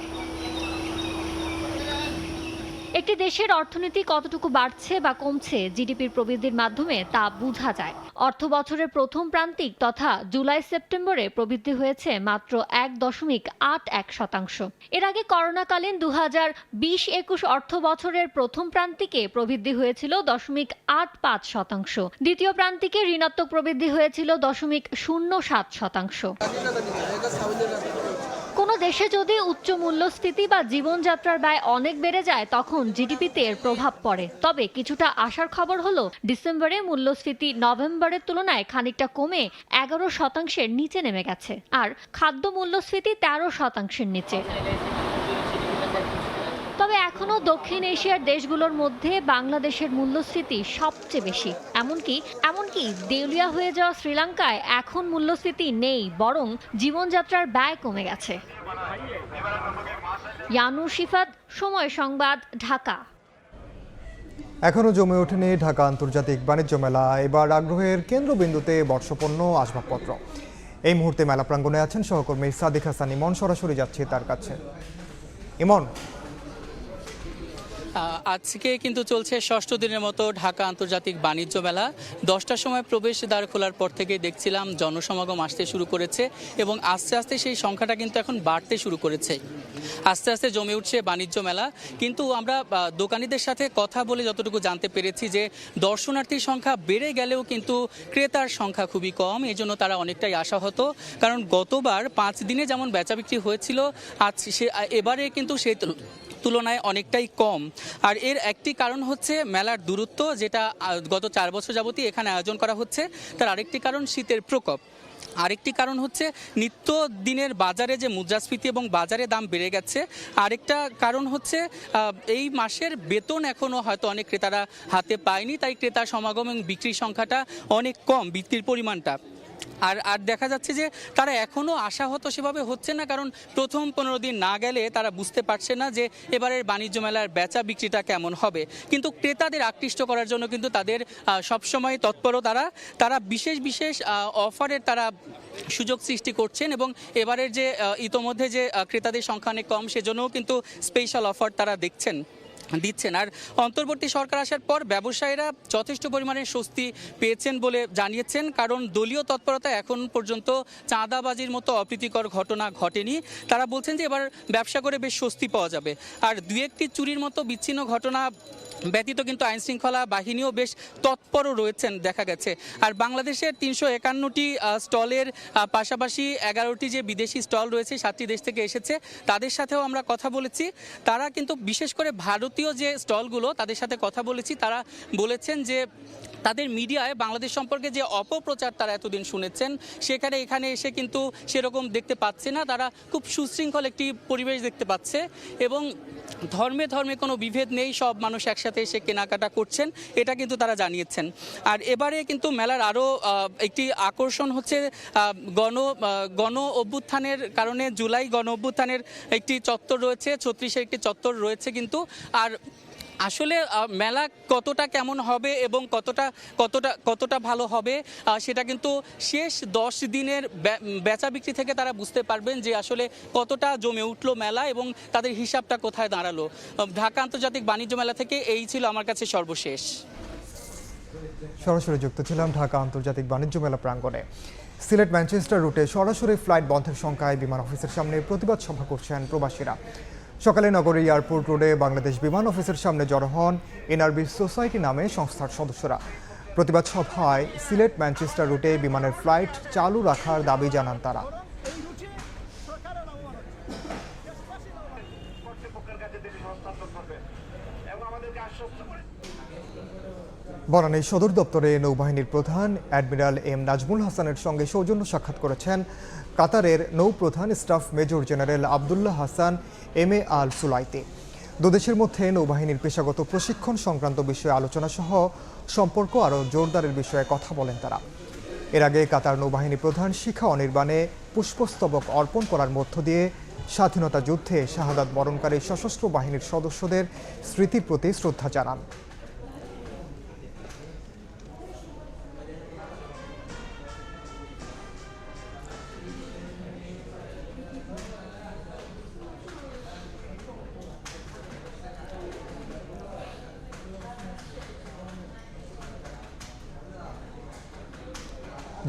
[SPEAKER 6] একটি দেশের অর্থনীতি কতটুকু বাড়ছে বা কমছে জিডিপির প্রবৃদ্ধির মাধ্যমে তা বোঝা যায়। অর্থ বছরের প্রথম প্রান্তিক তথা জুলাই সেপ্টেম্বরে প্রবৃদ্ধি হয়েছে মাত্র 1.81%। এর আগে করোনাকালীন 2020-21 অর্থ বছরের প্রথম প্রান্তিকে প্রবৃদ্ধি হয়েছিল 0.85%। দ্বিতীয় প্রান্তিকে ঋণাত্মক প্রবৃদ্ধি হয়েছিল 0.07%। কোনো দেশে যদি উচ্চ মূল্যস্ফীতি বা জীবনযাত্রার ব্যয় অনেক বেড়ে যায় তখন জিডিপিতে এর প্রভাব পড়ে। তবে কিছুটা আশার খবর হলো ডিসেম্বরে মূল্যস্ফীতি নভেম্বরের তুলনায় খানিকটা কমে 11%-এর নিচে নেমে গেছে, আর খাদ্য মূল্যস্ফীতি 13%-এর নিচে। তবে এখনও দক্ষিণ এশিয়ার দেশগুলোর মধ্যে বাংলাদেশের মূল্যস্ফীতি সবচেয়ে বেশি। এমনকি দেউলিয়া হয়ে যাওয়া শ্রীলঙ্কায় এখন মূল্যস্ফীতি নেই, বরং জীবনযাত্রার ব্যয় কমে গেছে। ইয়ানুর শিফাত, সময় সংবাদ, ঢাকা।
[SPEAKER 1] এখনও জমে ওঠেনি ঢাকা আন্তর্জাতিক বাণিজ্য মেলা। এবার আগ্রহের কেন্দ্রবিন্দুতে বর্ষপণ্য, আসবাবপত্র। এই মুহূর্তে মেলা প্রাঙ্গণে আছেন সহকর্মী সাদিক হাসান ইমন। সরাসরি যাচ্ছি তার কাছে। ইমন,
[SPEAKER 7] আজকে কিন্তু চলছে ষষ্ঠ দিনের মতো ঢাকা আন্তর্জাতিক বাণিজ্য মেলা। 10টার সময় প্রবেশ দ্বার খোলার পর থেকে দেখছিলাম জনসমাগম আসতে শুরু করেছে এবং আস্তে আস্তে সেই সংখ্যাটা কিন্তু এখন বাড়তে শুরু করেছে। আস্তে আস্তে জমে উঠছে বাণিজ্য মেলা। কিন্তু আমরা দোকানীদের সাথে কথা বলে যতটুকু জানতে পেরেছি যে দর্শনার্থীর সংখ্যা বেড়ে গেলেও কিন্তু ক্রেতার সংখ্যা খুবই কম। এই জন্য তারা অনেকটাই আশাহত, কারণ গতবার 5 দিনে যেমন বেচা বিক্রি হয়েছিল এবারে কিন্তু সেই তুলনায় অনেকটাই কম। আর এর একটি কারণ হচ্ছে মেলার দূরত্ব, যেটা গত 4 বছর যাবতই এখানে আয়োজন করা হচ্ছে। তার আরেকটি কারণ শীতের প্রকোপ। আরেকটি কারণ হচ্ছে নিত্য দিনের বাজারে যে মুদ্রাস্ফীতি এবং বাজারে দাম বেড়ে গেছে। আরেকটা কারণ হচ্ছে এই মাসের বেতন এখনও হয়তো অনেক ক্রেতারা হাতে পায়নি, তাই ক্রেতার সমাগম এবং বিক্রির সংখ্যাটা অনেক কম, বিক্রির পরিমাণটা। আর দেখা যাচ্ছে যে তারা এখনও আশাহত সেভাবে হচ্ছে না, কারণ প্রথম 15 দিন না গেলে তারা বুঝতে পারছে না যে এবারের বাণিজ্য মেলার বেচা বিক্রিটা কেমন হবে। কিন্তু ক্রেতাদের আকৃষ্ট করার জন্য কিন্তু তাদের সবসময় তৎপর। তারা বিশেষ অফারের তারা সুযোগ সৃষ্টি করছেন এবং এবারের যে ইতোমধ্যে যে ক্রেতাদের সংখ্যা অনেক কম, সেজন্যও কিন্তু স্পেশাল অফার তারা দিচ্ছেন। আর অন্তর্বর্তী সরকার আসার পর ব্যবসায়ীরা যথেষ্ট পরিমাণে স্বস্তি পেয়েছেন বলে জানিয়েছেন, কারণ দলীয় তৎপরতা এখন পর্যন্ত চাঁদাবাজির মতো অপ্রীতিকর ঘটনা ঘটেনি। তারা বলছেন যে এবার ব্যবসা করে বেশ স্বস্তি পাওয়া যাবে। আর 2-1টি চুরির মতো বিচ্ছিন্ন ঘটনা ব্যতীত কিন্তু আইনশৃঙ্খলা বাহিনীও বেশ তৎপরও রয়েছেন দেখা গেছে। আর বাংলাদেশের 351টি স্টলের পাশাপাশি 11টি যে বিদেশি স্টল রয়েছে, 7টি দেশ থেকে এসেছে, তাদের সাথেও আমরা কথা বলেছি। তারা কিন্তু বিশেষ করে ভারতীয় যে স্টলগুলো, তাদের সাথে কথা বলেছি। তারা বলেছেন যে তাদের মিডিয়ায় বাংলাদেশ সম্পর্কে যে অপপ্রচার তারা এতদিন শুনেছেন, এখানে এসে কিন্তু সেরকম দেখতে পাচ্ছে না। তারা খুব সুশৃঙ্খল একটি পরিবেশ দেখতে পাচ্ছে এবং ধর্মে ধর্মে কোনো বিভেদ নেই, সব মানুষ একসাথে এসে কেনাকাটা করছেন, এটা কিন্তু তারা জানিয়েছেন। আর এবারে কিন্তু মেলার আরও একটি আকর্ষণ হচ্ছে গণ অভ্যুত্থানের কারণে জুলাই গণ অভ্যুত্থানের একটি চত্বর রয়েছে, 36-এর একটি চত্বর রয়েছে কিন্তু। আর আসলে মেলা কতটা কেমন হবে এবং কতটা ভালো হবে সেটা কিন্তু শেষ 10 দিনের বেচা বিক্রি থেকে তারা বুঝতে পারবেন যে আসলে কতটা জমে উঠলো মেলা এবং তাদের হিসাবটা কোথায় দাঁড়ালো। ঢাকা আন্তর্জাতিক বাণিজ্য মেলা থেকে এই ছিল আমার কাছে সর্বশেষ।
[SPEAKER 1] সরাসরি যুক্ত ছিলাম ঢাকা আন্তর্জাতিক বাণিজ্য মেলা প্রাঙ্গণে। সিলেট ম্যানচেস্টার রুটে সরাসরি ফ্লাইট বন্ধের সংখ্যায় বিমান অফিসের সামনে প্রতিবাদ সভা করছেন প্রবাসীরা। সকালে নগরী এয়ারপোর্ট রোডে বাংলাদেশ বিমান অফিসের সামনে জড়ো হন এনআরবি সোসাইটি নামে সংস্থার সদস্যরা। প্রতিবাদ সভায় সিলেট ম্যানচেস্টার রুটে বিমানের ফ্লাইট চালু রাখার দাবি জানান তারা। বনানী সদর দপ্তরে নৌবাহিনীর প্রধান অ্যাডমিরাল এম নাজমুল হাসানের সঙ্গে সৌজন্য সাক্ষাৎ করেছেন কাতারের নৌপ্রধান staff major general Abdullah Hasan MA. Al Sulaiti. দুদেশের মধ্যে নৌবাহিনীর পেশাগত প্রশিক্ষণ সংক্রান্ত বিষয়ে আলোচনা সহ সম্পর্ক আরও জোরদারের বিষয়ে কথা বলেন তারা। এর আগে কাতার নৌবাহিনী প্রধান শিখা অনির্বাণে পুষ্পস্তবক অর্পণ করার মধ্য দিয়ে স্বাধীনতা যুদ্ধে শাহাদাত বরণকারী সশস্ত্র বাহিনীর সদস্যদের স্মৃতির প্রতি শ্রদ্ধা জানান।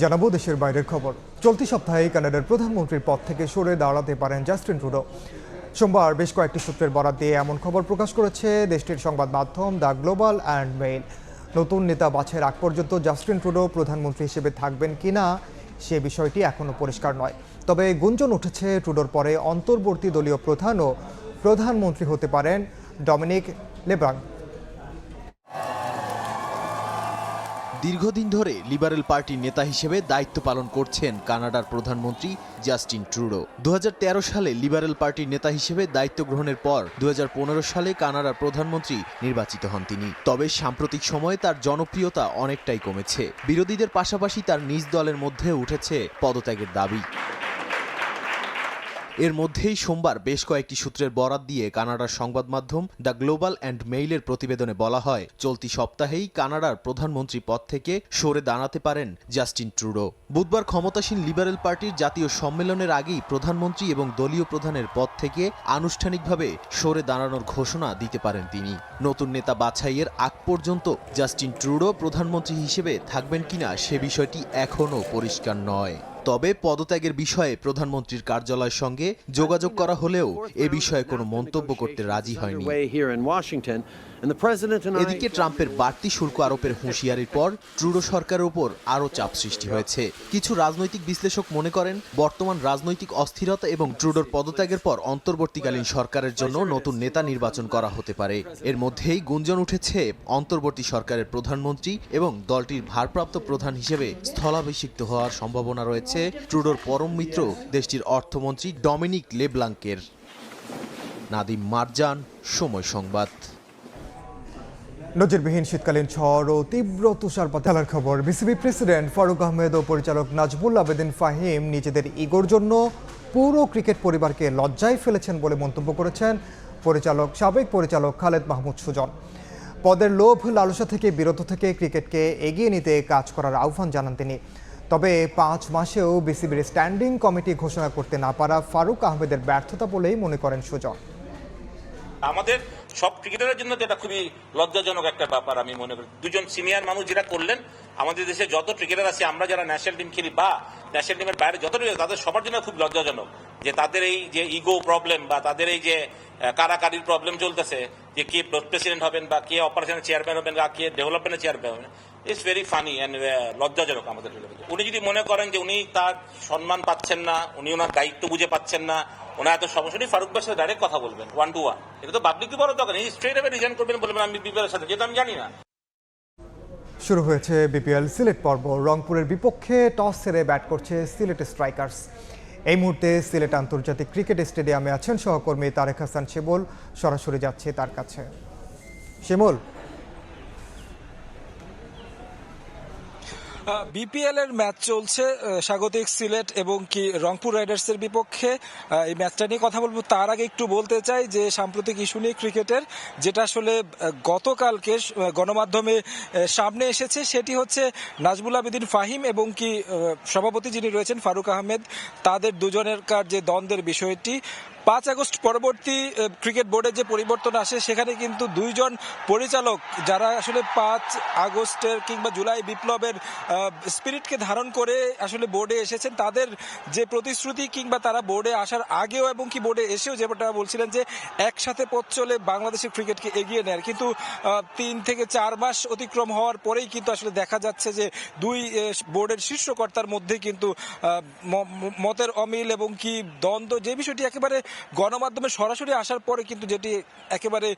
[SPEAKER 1] জানাবো দেশের বাইরের খবর। চলতি সপ্তাহে কানাডার প্রধানমন্ত্রীর পদ থেকে সরে দাঁড়াতে পারেন জাস্টিন ট্রুডো। সোমবার বেশ কয়েকটি সূত্রের বরাত দিয়ে এমন খবর প্রকাশ করেছে দেশটির সংবাদ মাধ্যম দ্য গ্লোবাল অ্যান্ড মেইল। নতুন নেতা বাছাইয়ের আগ পর্যন্ত জাস্টিন ট্রুডো প্রধানমন্ত্রী হিসেবে থাকবেন কিনা সে বিষয়টি এখনও পরিষ্কার নয়। তবে গুঞ্জন উঠেছে ট্রুডোর পরে অন্তর্বর্তী দলীয় প্রধান ও প্রধানমন্ত্রী হতে পারেন ডমিনিক লেব্রাঙ্ক।
[SPEAKER 3] দীর্ঘদিন ধরে লিবারেল পার্টির নেতা হিসেবে দায়িত্ব পালন করছেন কানাডার প্রধানমন্ত্রী জাস্টিন ট্রুডো। 2013 সালে লিবারেল পার্টির নেতা হিসেবে দায়িত্ব গ্রহণের পর 2015 সালে কানাডার প্রধানমন্ত্রী নির্বাচিত হন তিনি। তবে সাম্প্রতিক সময়ে তার জনপ্রিয়তা অনেকটাই কমেছে। বিরোধীদের পাশাপাশি তার নিজ দলের মধ্যে উঠেছে পদত্যাগের দাবি। এর মধ্যেই সোমবার বেশ কয়েকটি সূত্রের বরাত দিয়ে কানাডার সংবাদ মাধ্যম দ্য গ্লোবাল অ্যান্ড মেইলের প্রতিবেদনে বলা হয়, চলতি সপ্তাহেই কানাডার প্রধানমন্ত্রী পদ থেকে সরে দাঁড়াতে পারেন জাস্টিন ট্রুডো। বুধবার ক্ষমতাসীন লিবারেল পার্টির জাতীয় সম্মেলনের আগেই প্রধানমন্ত্রী এবং দলীয় প্রধানের পদ থেকে আনুষ্ঠানিকভাবে সরে দাঁড়ানোর ঘোষণা দিতে পারেন তিনি। নতুন নেতা বাছাইয়ের আগ পর্যন্ত জাস্টিন ট্রুডো প্রধানমন্ত্রী হিসেবে থাকবেন কিনা সে বিষয়টি এখনও পরিষ্কার নয়। তবে পদত্যাগের বিষয়ে প্রধানমন্ত্রীর কার্যালয়ের সঙ্গে যোগাযোগ করা হলেও এ বিষয়ে কোনো মন্তব্য করতে রাজি হয়নি। এদিকে ট্রাম্পের বাড়তি শুল্ক আরোপের হুঁশিয়ারির পর ট্রুডো সরকারের উপর আরও চাপ সৃষ্টি হয়েছে। কিছু রাজনৈতিক বিশ্লেষক মনে করেন বর্তমান রাজনৈতিক অস্থিরতা এবং ট্রুডোর পদত্যাগের পর অন্তর্বর্তীকালীন সরকারের জন্য নতুন নেতা নির্বাচন করা হতে পারে। এর মধ্যেই গুঞ্জন উঠেছে অন্তর্বর্তী সরকারের প্রধানমন্ত্রী এবং দলটির ভারপ্রাপ্ত প্রধান হিসেবে স্থলাভিষিক্ত হওয়ার সম্ভাবনা রয়েছে ট্রুডোর পরম মিত্র দেশটির অর্থমন্ত্রী ডমিনিক লেব্লাঙ্কের। নাদিম মারজান, সময় সংবাদ।
[SPEAKER 1] নজিরবিহীন শীতকালীন ঝড় ও তীব্র তুষারপাত। খেলার খবর। বিসিবি প্রেসিডেন্ট ফারুক আহমেদ ও পরিচালক নাজমুল আবেদিন ফাহিম নিজেদের ইগোর জন্য পুরো ক্রিকেট পরিবারকে লজ্জায় ফেলেছেন বলে মন্তব্য করেছেন সাবেক পরিচালক খালেদ মাহমুদ সুজন। পদের লোভ লালসা থেকে বিরত থেকে ক্রিকেটকে এগিয়ে নিতে কাজ করার আহ্বান জানান তিনি। তবে 5 মাসেও বিসিবির স্ট্যান্ডিং কমিটি ঘোষণা করতে না পারা ফারুক আহমেদের ব্যর্থতা বলেই মনে করেন সুজন।
[SPEAKER 8] আমাদের সব ক্রিকেটারের জন্য এটা খুবই লজ্জাজনক একটা ব্যাপার আমি মনে করি। দুজন সিনিয়র মানুষ যেটা করলেন, আমাদের দেশে যত ক্রিকেটার আছে, আমরা যারা ন্যাশনাল টিম খেলি বা ন্যাশনাল টিমের বাইরে যত তাদের সবার জন্য খুব লজ্জাজনক যে তাদের এই যে ইগো প্রবলেম বা তাদের এই যে কারাকারির প্রবলেম চলতেছে, যে কে প্রেসিডেন্ট হবেন বা কে অপারেশনের চেয়ারম্যান হবেন বা কে ডেভেলপমেন্টের চেয়ারম্যান হবেন। ইটস ভেরি ফানি অ্যান্ড লজ্জাজনক আমাদের। উনি যদি মনে করেন যে উনি তার সম্মান পাচ্ছেন না, উনি ওনার দায়িত্ব বুঝে পাচ্ছেন না, ওনার এত সমস্যা নেই, ফারুক ভাইয়ের সাথে ডাইরেক্ট কথা বলবেন 1-to-1। এটা তো পাবলিককে বড় দরকার নেই, স্ট্রেট অ্যাওয়ে রিজাইন করবেন, বলবেন আমি বিপিএলের সাথে, যেটা আমি জানি না।
[SPEAKER 1] শুরু হয়েছে বিপিএল সিলেট পর্ব। রংপুরের বিপক্ষে টস হেরে ব্যাট করছে সিলেট স্ট্রাইকার্স। এই মুহূর্তে সিলেট আন্তর্জাতিক ক্রিকেট স্টেডিয়ামে আছেন সহকর্মী তারেক হাসান শিমুল। সরাসরি যাচ্ছে তার কাছে। শিমুল,
[SPEAKER 4] বিপিএল এর ম্যাচ চলছে স্বাগতিক সিলেট এবং কি রংপুর রাইডার্সের বিপক্ষে। এই ম্যাচটা নিয়ে কথা বলবো তার আগে একটু বলতে চাই যে সাম্প্রতিক ইস্যু নিয়ে ক্রিকেটের যেটা আসলে গতকালকে গণমাধ্যমে সামনে এসেছে, সেটি হচ্ছে নাজমুল আবেদিন ফাহিম এবং কি সভাপতি যিনি রয়েছেন ফারুক আহমেদ, তাদের দুজনের যে দ্বন্দ্বের বিষয়টি। 5 আগস্ট পরবর্তী ক্রিকেট বোর্ডের যে পরিবর্তন আসে সেখানে কিন্তু দুইজন পরিচালক যারা আসলে 5 আগস্টের কিংবা জুলাই বিপ্লবের স্পিরিটকে ধারণ করে আসলে বোর্ডে এসেছেন, তাদের যে প্রতিশ্রুতি কিংবা তারা বোর্ডে আসার আগেও এবং কি বোর্ডে এসেও যেটা বলছিলেন যে একসাথে পথ চলে বাংলাদেশের ক্রিকেটকে এগিয়ে নেয়, কিন্তু 3 থেকে 4 মাস অতিক্রম হওয়ার পরেই কিন্তু আসলে দেখা যাচ্ছে যে দুই বোর্ডের শীর্ষকর্তার মধ্যে কিন্তু মতের অমিল এবং কি দ্বন্দ্ব, যে বিষয়টি একেবারে গণমাধ্যমে সরাসরি আসার পরে কিন্তু যেটি একেবারে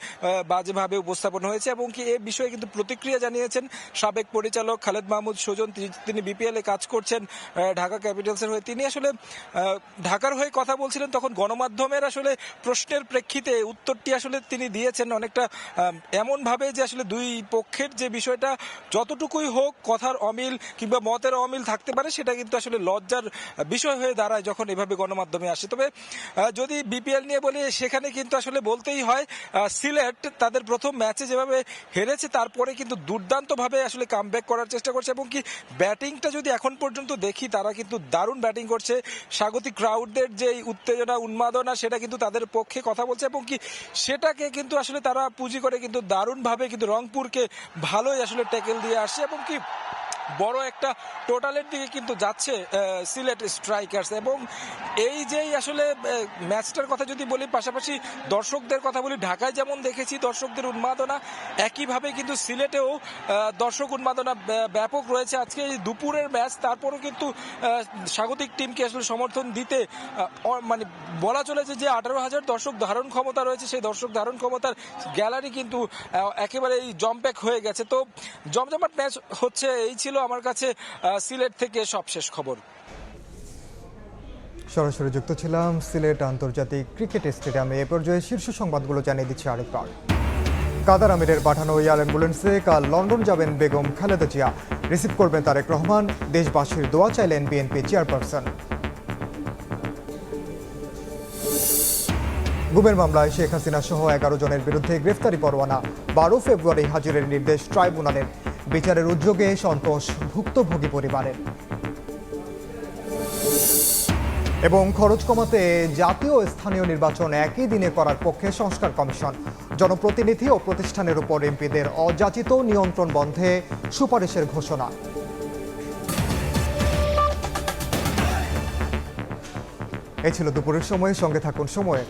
[SPEAKER 4] বাজেভাবে উপস্থাপন হয়েছে এবং কি এ বিষয়ে কিন্তু প্রতিক্রিয়া জানিয়েছেন সাবেক পরিচালক খালেদ মাহমুদ সুজন। তিনি বিপিএল এ কাজ করছেন ঢাকা ক্যাপিটালসের হয়ে। তিনি আসলে ঢাকার হয়ে কথা বলছিলেন, তখন গণমাধ্যমের আসলে প্রশ্নের প্রেক্ষিতে উত্তরটি আসলে তিনি দিয়েছেন অনেকটা এমন ভাবে যে আসলে দুই পক্ষের যে বিষয়টা যতটুকুই হোক কথার অমিল কিংবা মতের অমিল থাকতে পারে, সেটা কিন্তু আসলে লজ্জার বিষয় হয়ে দাঁড়ায় যখন এভাবে গণমাধ্যমে আসে। তবে যদি বিপিএল নিয়ে বলি, সেখানে কিন্তু আসলে বলতেই হয় সিলেট তাদের প্রথম ম্যাচে যেভাবে হেরেছে তারপরে কিন্তু দুর্দান্তভাবে আসলে কামব্যাক করার চেষ্টা করছে এবং কি ব্যাটিংটা যদি এখন পর্যন্ত দেখি তারা কিন্তু দারুণ ব্যাটিং করছে। স্বাগতিক ক্রাউডদের যে উত্তেজনা উন্মাদনা সেটা কিন্তু তাদের পক্ষে কথা বলছে এবং কি সেটাকে কিন্তু আসলে তারা পুঁজি করে কিন্তু দারুণভাবে কিন্তু রংপুরকে ভালোই আসলে ট্যাকেল দিয়ে আসছে এবং কি বড় একটা টোটালের দিকে কিন্তু যাচ্ছে সিলেট স্ট্রাইকার্স। এবং এই যেই আসলে ম্যাচটার কথা যদি বলি, পাশাপাশি দর্শকদের কথা বলি, ঢাকায় যেমন দেখেছি দর্শকদের উন্মাদনা, একইভাবে কিন্তু সিলেটেও দর্শক উন্মাদনা ব্যাপক রয়েছে। আজকে এই দুপুরের ম্যাচ, তারপরও কিন্তু স্বাগতিক টিমকে আসলে সমর্থন দিতে মানে বলা চলেছে যে 18,000 দর্শক ধারণ ক্ষমতা রয়েছে, সেই দর্শক ধারণ ক্ষমতার গ্যালারি কিন্তু একেবারে জমপ্যাক হয়ে গেছে। তো জমজমাট ম্যাচ হচ্ছে। এই ছিল আমার কাছে সিলেট থেকে সবশেষ খবর।
[SPEAKER 1] সরাসরি যুক্ত ছিলাম সিলেট আন্তর্জাতিক ক্রিকেট স্টেডিয়ামে। এ পর্যায়ে শীর্ষ সংবাদগুলো জানিয়ে দিচ্ছি আরেকবার। কাদার আমিরের পাঠানো এয়ার অ্যাম্বুলেন্সে কাল লন্ডন যাবেন বেগম খালেদা জিয়া। রিসিভ করবেন তারেক রহমান। দেশবাসীর দোয়া চাইলেন বিএনপি চেয়ারপারসন। গুমের মামলায় শেখ হাসিনা সহ 11 জনের বিরুদ্ধে গ্রেফতারি পরোয়ানা। 12 ফেব্রুয়ারি হাজিরের নির্দেশ ট্রাইব্যুনালের। বিচারের উদ্যোগে সন্তোষ ভুক্তভোগী পরিবারের। এবং খরচ কমাতে জাতীয় ও স্থানীয় নির্বাচন একই দিনে করার পক্ষে সংস্কার কমিশন। জনপ্রতিনিধি ও প্রতিষ্ঠানের উপর এমপিদের অযাচিত নিয়ন্ত্রণ বন্ধে সুপারিশের ঘোষণা। এই ছিল দুপুরের সময়। সঙ্গে থাকুন সময়ে।